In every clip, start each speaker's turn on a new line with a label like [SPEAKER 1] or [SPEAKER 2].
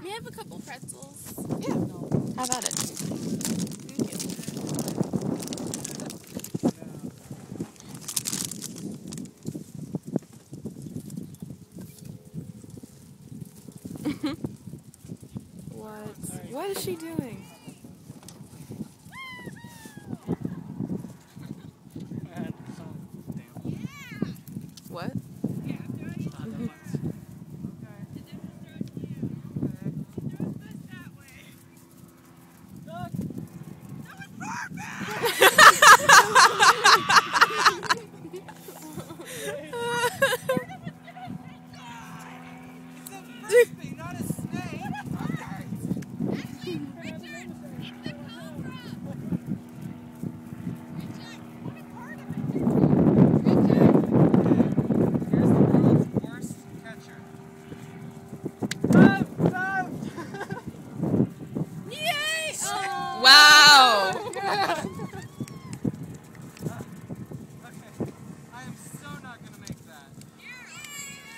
[SPEAKER 1] May I have a couple pretzels?
[SPEAKER 2] Yeah. Have at it.
[SPEAKER 1] Thank you.
[SPEAKER 2] What is she doing? What? Wow!
[SPEAKER 3] Okay. I am so not gonna make that.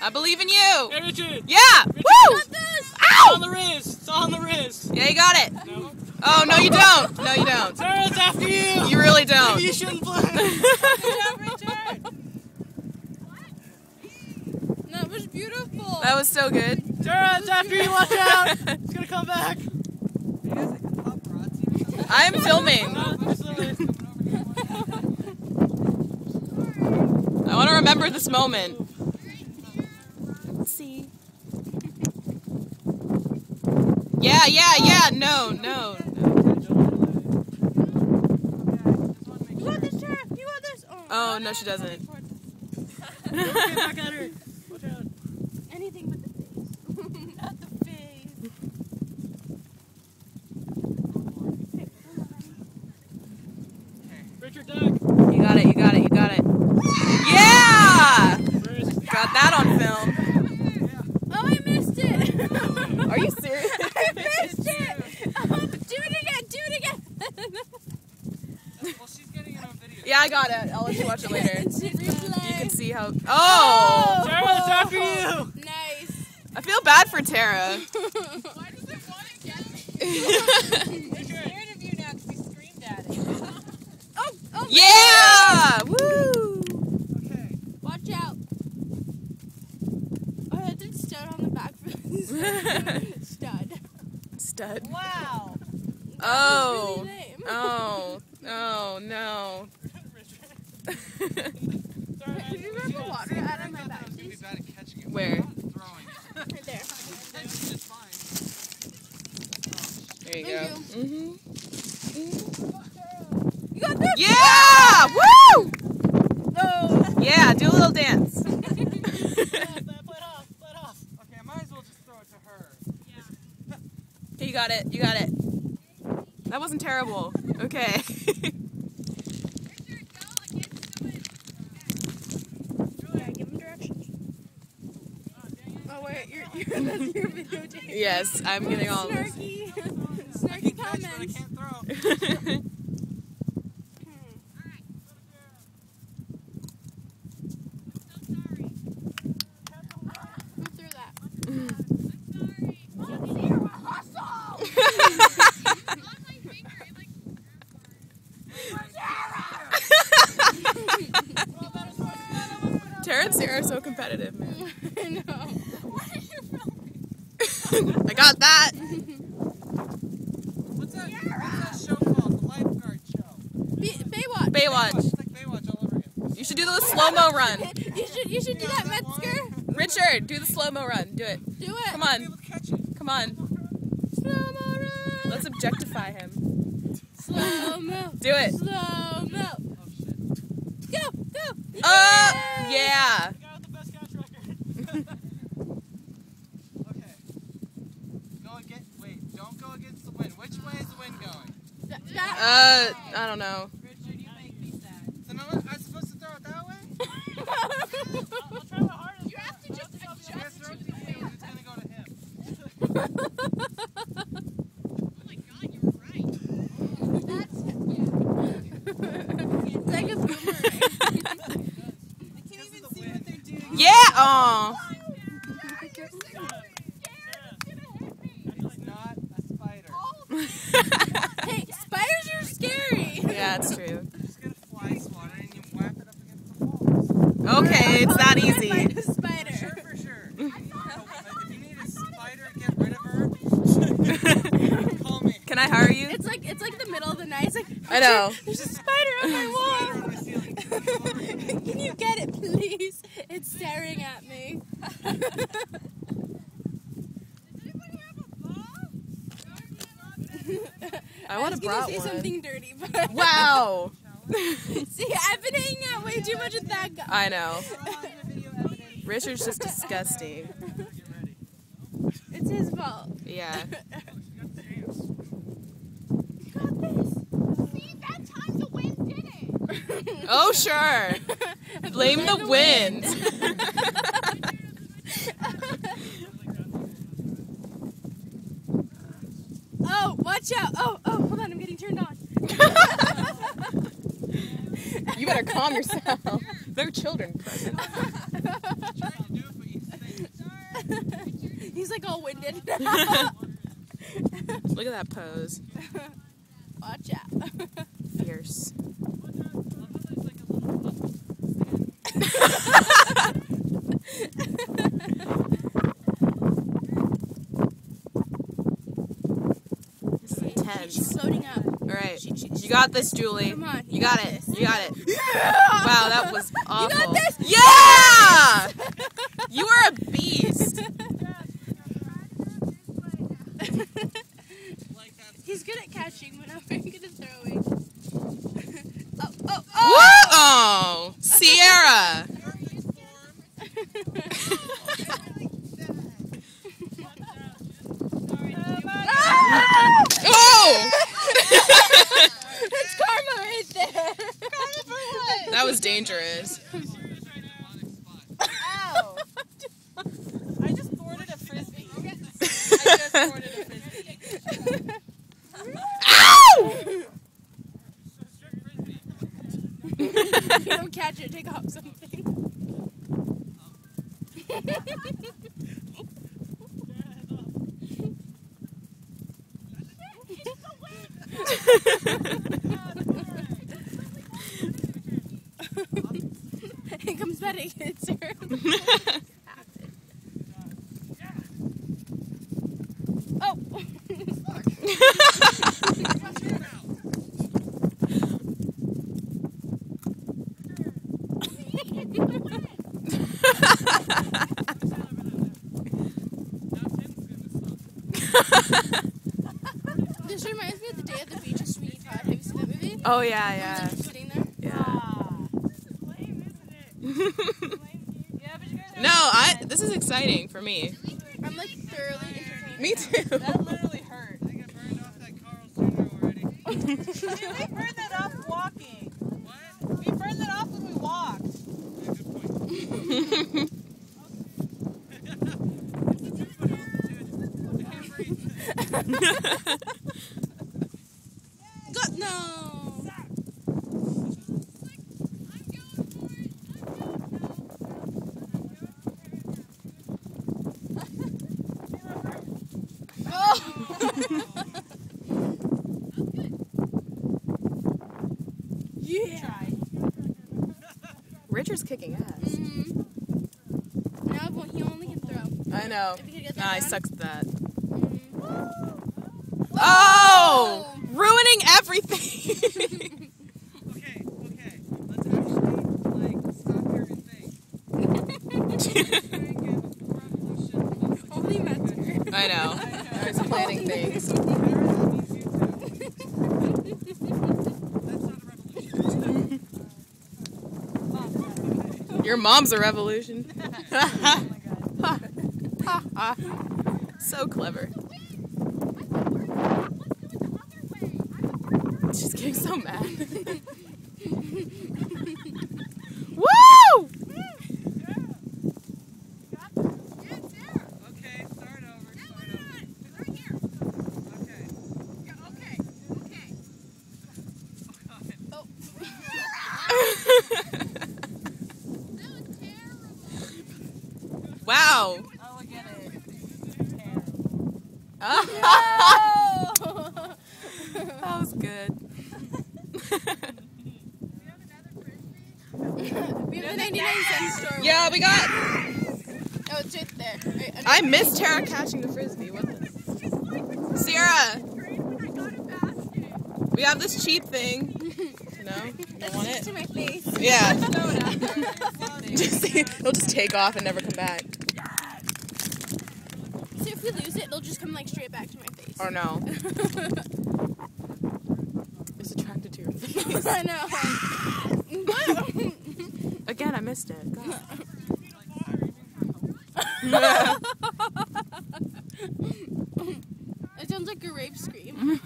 [SPEAKER 2] I believe in you!
[SPEAKER 4] Hey, Richard!
[SPEAKER 2] Yeah!
[SPEAKER 4] Richard,
[SPEAKER 2] Woo!
[SPEAKER 4] It's
[SPEAKER 2] Ow!
[SPEAKER 4] on the wrist! It's on the wrist!
[SPEAKER 2] Yeah, you got it!
[SPEAKER 4] No.
[SPEAKER 2] Oh, no you don't! No you don't.
[SPEAKER 4] Sarah, it's after you!
[SPEAKER 2] You really don't.
[SPEAKER 4] Maybe you shouldn't play! Good job, Richard!
[SPEAKER 1] That was beautiful.
[SPEAKER 2] That was so good.
[SPEAKER 4] Sarah, it's after you! Watch out! It's gonna come back!
[SPEAKER 3] You guys like the paparazzi or something?
[SPEAKER 2] I'm filming.
[SPEAKER 4] No, it's the-
[SPEAKER 2] I want to remember this moment. Let's see. Yeah, no.
[SPEAKER 1] You want this, Tara? You want this?
[SPEAKER 2] Oh, no, she doesn't.
[SPEAKER 4] Get back at her! Watch out!
[SPEAKER 1] Anything but the face. Not the face.
[SPEAKER 4] Richard, duck!
[SPEAKER 2] You got it. Yeah!
[SPEAKER 4] First.
[SPEAKER 2] Got that on film.
[SPEAKER 1] Oh, I missed it.
[SPEAKER 2] Are you serious?
[SPEAKER 1] I missed it. Do it again.
[SPEAKER 3] Well, she's getting it on video.
[SPEAKER 2] Yeah, I got it. I'll let you watch it later.
[SPEAKER 1] Instant replay.
[SPEAKER 2] You can see how... Oh!
[SPEAKER 4] Sarah, it's after you!
[SPEAKER 1] Nice.
[SPEAKER 2] I feel bad for Tara.
[SPEAKER 1] Why does it want to get me?
[SPEAKER 4] Richard!
[SPEAKER 1] Scared of you now because you screamed at it. Oh.
[SPEAKER 2] Yeah! Woo!
[SPEAKER 3] Okay.
[SPEAKER 1] Watch out. Oh, I did stud on the back for this. Stud.
[SPEAKER 2] Wow.
[SPEAKER 1] Wow.
[SPEAKER 2] Oh.
[SPEAKER 1] Really lame.
[SPEAKER 2] Oh, no.
[SPEAKER 1] Did you remember water out of my back?
[SPEAKER 3] Be bad at catching it.
[SPEAKER 2] Where?
[SPEAKER 3] Not throwing it.
[SPEAKER 1] Right there.
[SPEAKER 3] Catching it's fine.
[SPEAKER 2] There you
[SPEAKER 1] Thank
[SPEAKER 2] go.
[SPEAKER 1] you.
[SPEAKER 2] Mm-hmm.
[SPEAKER 1] You got this?
[SPEAKER 2] Yeah! Woo!
[SPEAKER 1] Oh.
[SPEAKER 2] Yeah, do a little dance.
[SPEAKER 4] Play it off!
[SPEAKER 3] Okay, I might as well just throw it to her.
[SPEAKER 2] Okay, you got it. That wasn't terrible. Okay.
[SPEAKER 1] Yeah, give him directions. Oh wait, that's your videotape.
[SPEAKER 2] Yes, I'm getting all this.
[SPEAKER 1] Snarky
[SPEAKER 3] Catch, but I
[SPEAKER 1] comments.
[SPEAKER 3] can't throw.
[SPEAKER 1] Who threw that?
[SPEAKER 2] Tara and Sarah are so competitive, man.
[SPEAKER 1] I know.
[SPEAKER 2] I got that.
[SPEAKER 3] What's that show called? The lifeguard show.
[SPEAKER 1] Baywatch.
[SPEAKER 2] Baywatch.
[SPEAKER 3] It's like Baywatch all over again.
[SPEAKER 2] You should do the slow-mo run.
[SPEAKER 1] You should do that, Metzger.
[SPEAKER 2] Richard, do the slow-mo run. Do it.
[SPEAKER 1] Do it.
[SPEAKER 2] Come
[SPEAKER 3] Be
[SPEAKER 2] on.
[SPEAKER 3] able to catch it.
[SPEAKER 2] Come on.
[SPEAKER 1] Slow-mo run.
[SPEAKER 2] Let's objectify him.
[SPEAKER 1] Slow-mo.
[SPEAKER 2] Do it.
[SPEAKER 1] Slow-mo.
[SPEAKER 3] Oh shit.
[SPEAKER 1] Go.
[SPEAKER 2] Yeah.
[SPEAKER 4] The guy with the best catch record.
[SPEAKER 3] Okay. Don't go against the wind. Which way is the wind going?
[SPEAKER 2] I don't know.
[SPEAKER 3] Richard, you make me sad. So now I'm supposed to throw it that way?
[SPEAKER 4] I'll try my hardest.
[SPEAKER 1] You have to just
[SPEAKER 3] Yes,
[SPEAKER 1] adjust
[SPEAKER 3] throw it to
[SPEAKER 1] your
[SPEAKER 3] you. It's gonna go to him.
[SPEAKER 1] Oh my god, you were right. That's It's like a boomerang.
[SPEAKER 3] I can't even see what they're doing.
[SPEAKER 2] Yeah. Aw.
[SPEAKER 4] Sarah,
[SPEAKER 1] Hey, spiders are scary.
[SPEAKER 2] Yeah, it's true.
[SPEAKER 3] Just get a fly swatter and you whap it up against the walls.
[SPEAKER 2] Okay, it's that
[SPEAKER 1] Fight
[SPEAKER 2] easy.
[SPEAKER 1] a spider.
[SPEAKER 3] Sure, for sure. If you need a spider to get rid of her, call me.
[SPEAKER 2] Can I hire you?
[SPEAKER 1] It's like the middle of the night. It's like
[SPEAKER 2] I know.
[SPEAKER 1] there's a spider on my
[SPEAKER 3] Spider
[SPEAKER 1] wall.
[SPEAKER 3] on my ceiling.
[SPEAKER 1] Can you get it, please? It's staring at me.
[SPEAKER 2] I would have
[SPEAKER 1] was gonna
[SPEAKER 2] brought
[SPEAKER 1] say
[SPEAKER 2] one.
[SPEAKER 1] something dirty, but
[SPEAKER 2] Wow.
[SPEAKER 1] see, I've been hanging out way too much with that guy.
[SPEAKER 2] I know.
[SPEAKER 3] We're on the video evidence.
[SPEAKER 2] Richard's just disgusting.
[SPEAKER 3] Get ready.
[SPEAKER 1] It's his fault.
[SPEAKER 2] Yeah.
[SPEAKER 1] You got this.
[SPEAKER 5] See, that time the wind did it.
[SPEAKER 2] Oh, sure. Blame the wind.
[SPEAKER 1] Oh, watch out. Oh, hold on. I'm getting turned on.
[SPEAKER 2] You better calm yourself. There are children present.
[SPEAKER 3] Trying to do it, but you stay.
[SPEAKER 1] He's like all winded.
[SPEAKER 2] Look at that pose.
[SPEAKER 1] Watch out.
[SPEAKER 2] Fierce. This is
[SPEAKER 1] She's
[SPEAKER 2] intense.
[SPEAKER 1] floating up.
[SPEAKER 2] All right. You got this, Julie.
[SPEAKER 1] Come on.
[SPEAKER 2] You got it. You got it. Wow, that was awful.
[SPEAKER 1] got this?
[SPEAKER 2] Yeah! You are a beast.
[SPEAKER 1] He's good at catching, but not very good at throwing. Oh.
[SPEAKER 2] Whoa! Sierra! Oh!
[SPEAKER 1] That's karma right there.
[SPEAKER 2] That was dangerous.
[SPEAKER 4] Ow! I just thwarted a frisbee. I just thwarted a frisbee.
[SPEAKER 2] Ow!
[SPEAKER 1] If you don't catch it, take off something. It comes back and hits her. Oh! This reminds me of The Day at the Beach of Sweeney Todd. Have you seen that movie?
[SPEAKER 2] Oh, yeah,
[SPEAKER 1] I'm
[SPEAKER 2] yeah.
[SPEAKER 1] like sitting there.
[SPEAKER 2] Yeah.
[SPEAKER 4] Yeah, but you guys are
[SPEAKER 2] No, this is exciting for me.
[SPEAKER 1] I'm like thoroughly entertained.
[SPEAKER 2] Me too.
[SPEAKER 4] That literally hurt.
[SPEAKER 3] I think I burned off that Carl's Jr. already.
[SPEAKER 4] Dude, we burned that off walking.
[SPEAKER 3] What?
[SPEAKER 4] We burned that off when we walked.
[SPEAKER 3] Yeah, good point.
[SPEAKER 1] God, no! Yeah!
[SPEAKER 2] Richard's kicking ass.
[SPEAKER 1] Mm-hmm. Now he only can throw.
[SPEAKER 2] I know.
[SPEAKER 1] If you could get that
[SPEAKER 2] Nah, he
[SPEAKER 1] down.
[SPEAKER 2] sucks at that.
[SPEAKER 1] Mhm.
[SPEAKER 2] Oh! Ruining everything!
[SPEAKER 3] Okay. Let's actually, stop here and think.
[SPEAKER 1] Only Matt's here.
[SPEAKER 2] I know. I was planning things.
[SPEAKER 3] That's not a revolution.
[SPEAKER 2] Your mom's a revolution. So clever. She's getting so mad. Woo!
[SPEAKER 3] Okay, start over. Okay.
[SPEAKER 2] Wow.
[SPEAKER 4] Oh, look at it.
[SPEAKER 1] Oh!
[SPEAKER 2] Good.
[SPEAKER 1] We have the 99-cent store.
[SPEAKER 2] Yeah, we got.
[SPEAKER 1] Oh, it's right there. Right under-
[SPEAKER 2] I miss Tara catching the frisbee. What the? Sierra, we have this cheap thing. No, you don't want
[SPEAKER 1] It's
[SPEAKER 2] it?
[SPEAKER 1] to my face.
[SPEAKER 2] Yeah. It'll just take off and never come back.
[SPEAKER 1] So if we lose it, it'll just come like straight back to my face.
[SPEAKER 2] Or no. It's attracted to your face.
[SPEAKER 1] I know. What?
[SPEAKER 2] Again, I missed it. God.
[SPEAKER 1] It sounds like a rape scream.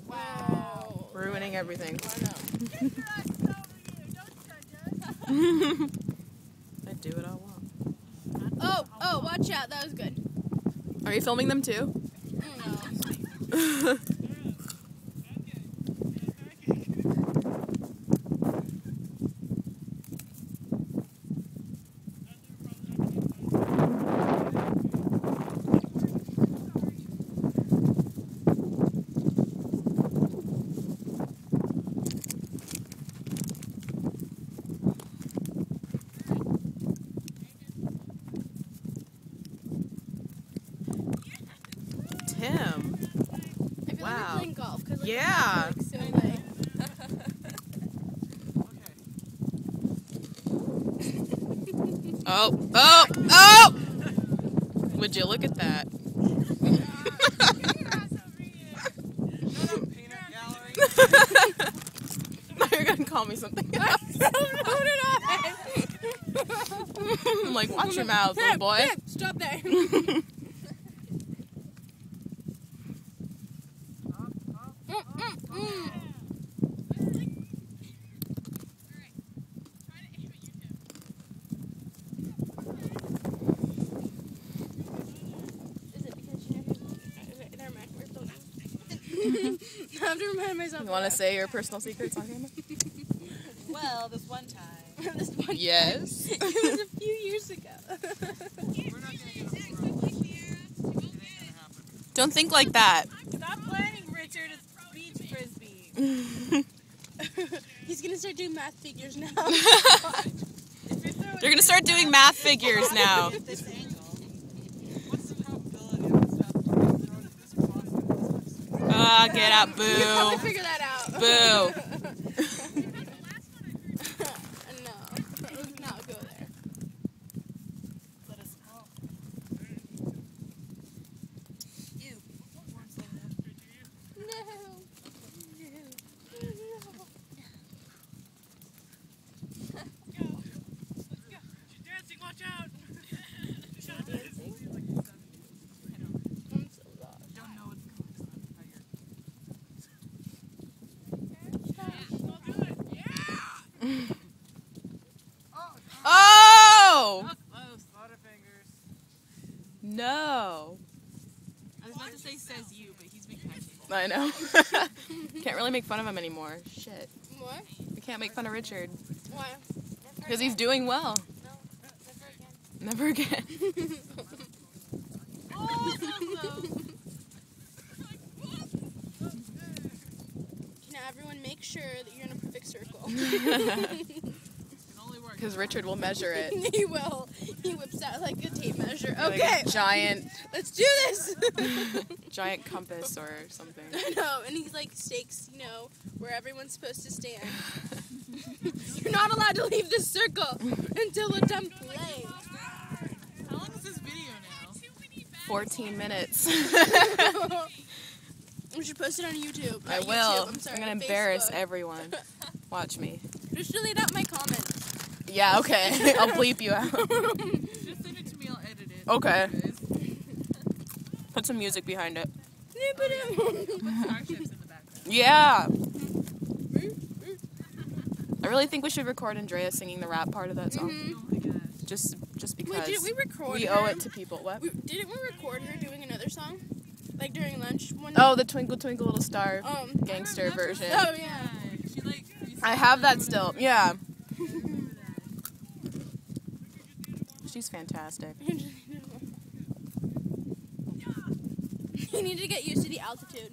[SPEAKER 1] Wow.
[SPEAKER 2] Ruining everything.
[SPEAKER 1] I know.
[SPEAKER 2] I do what I want.
[SPEAKER 1] Oh, watch out. That was good.
[SPEAKER 2] Are you filming them too?
[SPEAKER 1] No.
[SPEAKER 2] Tim.
[SPEAKER 1] I feel like
[SPEAKER 2] Wow.
[SPEAKER 1] we're playing golf. 'Cause, like,
[SPEAKER 2] Yeah.
[SPEAKER 1] it's, like, so like.
[SPEAKER 2] Oh! Would you look at that?
[SPEAKER 3] Peanut gallery.
[SPEAKER 2] Now you're gonna call me something else. I'm like, watch your mouth, little boy.
[SPEAKER 1] Hey, stop there. Never mind, we're filming. I have to remind myself.
[SPEAKER 2] You want to say your personal secrets on camera?
[SPEAKER 4] Well, this one time.
[SPEAKER 1] This one
[SPEAKER 2] Yes.
[SPEAKER 1] It was a few years ago.
[SPEAKER 3] We're not gonna get a home run. It ain't gonna happen.
[SPEAKER 2] Don't think like that.
[SPEAKER 4] Stop playing, Richard. It's beach frisbee.
[SPEAKER 1] He's gonna start doing math figures now.
[SPEAKER 2] You're gonna start doing math figures now.
[SPEAKER 4] This angle.
[SPEAKER 3] What's the probability of this happening? Throw it at this one.
[SPEAKER 2] Ah, get out,
[SPEAKER 1] You have to
[SPEAKER 2] boo.
[SPEAKER 1] figure that out.
[SPEAKER 2] Boo.
[SPEAKER 1] No, let's not go there.
[SPEAKER 4] Let us know. Ew.
[SPEAKER 1] No.
[SPEAKER 3] Dancing, watch out!
[SPEAKER 1] Dancing? I'm so lost.
[SPEAKER 3] Don't know what's going
[SPEAKER 2] Oh!
[SPEAKER 3] Close. Butterfingers.
[SPEAKER 2] No.
[SPEAKER 4] I was about to say says you, but he's being kind.
[SPEAKER 2] I know. Can't really make fun of him anymore. Shit.
[SPEAKER 1] What?
[SPEAKER 2] We can't make fun of Richard.
[SPEAKER 1] Why?
[SPEAKER 2] Because he's doing well.
[SPEAKER 1] No, never again.
[SPEAKER 2] Never again.
[SPEAKER 4] Oh, so close.
[SPEAKER 1] Now everyone make sure that you're in a perfect circle.
[SPEAKER 3] Can only work.
[SPEAKER 2] Because Richard will measure it.
[SPEAKER 1] He will. He whips out like a tape measure.
[SPEAKER 2] Like
[SPEAKER 1] Okay,
[SPEAKER 2] a giant,
[SPEAKER 1] let's do this.
[SPEAKER 2] giant compass or something.
[SPEAKER 1] I know, and he's like stakes, you know, where everyone's supposed to stand. You're not allowed to leave the circle until we're done playing.
[SPEAKER 4] How long is this video now?
[SPEAKER 2] 14 minutes.
[SPEAKER 1] We should post it on YouTube.
[SPEAKER 2] I
[SPEAKER 1] Not
[SPEAKER 2] will.
[SPEAKER 1] YouTube, I'm sorry,
[SPEAKER 2] I'm gonna
[SPEAKER 1] on
[SPEAKER 2] embarrass
[SPEAKER 1] Facebook.
[SPEAKER 2] everyone. Watch me.
[SPEAKER 1] Just delete out my comments.
[SPEAKER 2] Yeah, okay. I'll bleep you out.
[SPEAKER 4] Just send it to me, I'll edit it.
[SPEAKER 2] Okay. Put some music behind it.
[SPEAKER 4] Put Starships in the background.
[SPEAKER 2] Yeah. I really think we should record Andrea singing the rap part of that song.
[SPEAKER 1] Mhm.
[SPEAKER 4] Oh my gosh.
[SPEAKER 2] Just because
[SPEAKER 1] Wait, didn't we record
[SPEAKER 2] we
[SPEAKER 1] her?
[SPEAKER 2] owe it to people. What?
[SPEAKER 1] Didn't we record her doing another song? Like during lunch one
[SPEAKER 2] Oh, the Twinkle Twinkle Little Star gangster version.
[SPEAKER 1] Oh yeah.
[SPEAKER 4] She like
[SPEAKER 2] I have that still. Yeah. She's fantastic.
[SPEAKER 1] You need to get used to the altitude.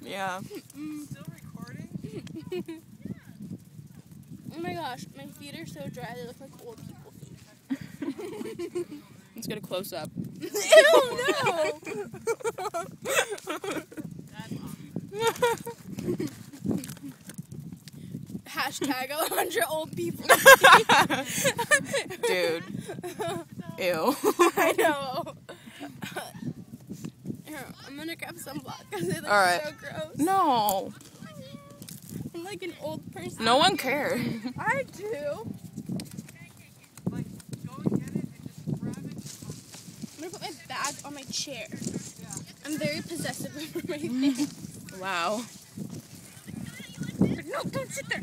[SPEAKER 2] Yeah.
[SPEAKER 3] Still recording?
[SPEAKER 1] Oh my gosh, my feet are so dry. They look like old people feet.
[SPEAKER 2] Let's get a close up.
[SPEAKER 1] Ew, no! Hashtag Alondra old people.
[SPEAKER 2] Dude. Ew.
[SPEAKER 1] I know. Here, I'm gonna grab sunblock because they look
[SPEAKER 2] All right.
[SPEAKER 1] so gross.
[SPEAKER 2] No.
[SPEAKER 1] I'm like an old person.
[SPEAKER 2] No one cares.
[SPEAKER 1] I do.
[SPEAKER 3] Like, go and get it and just grab it.
[SPEAKER 1] I'm gonna put my bag on my chair. I'm very possessive over my things.
[SPEAKER 2] Wow.
[SPEAKER 1] No, don't sit there.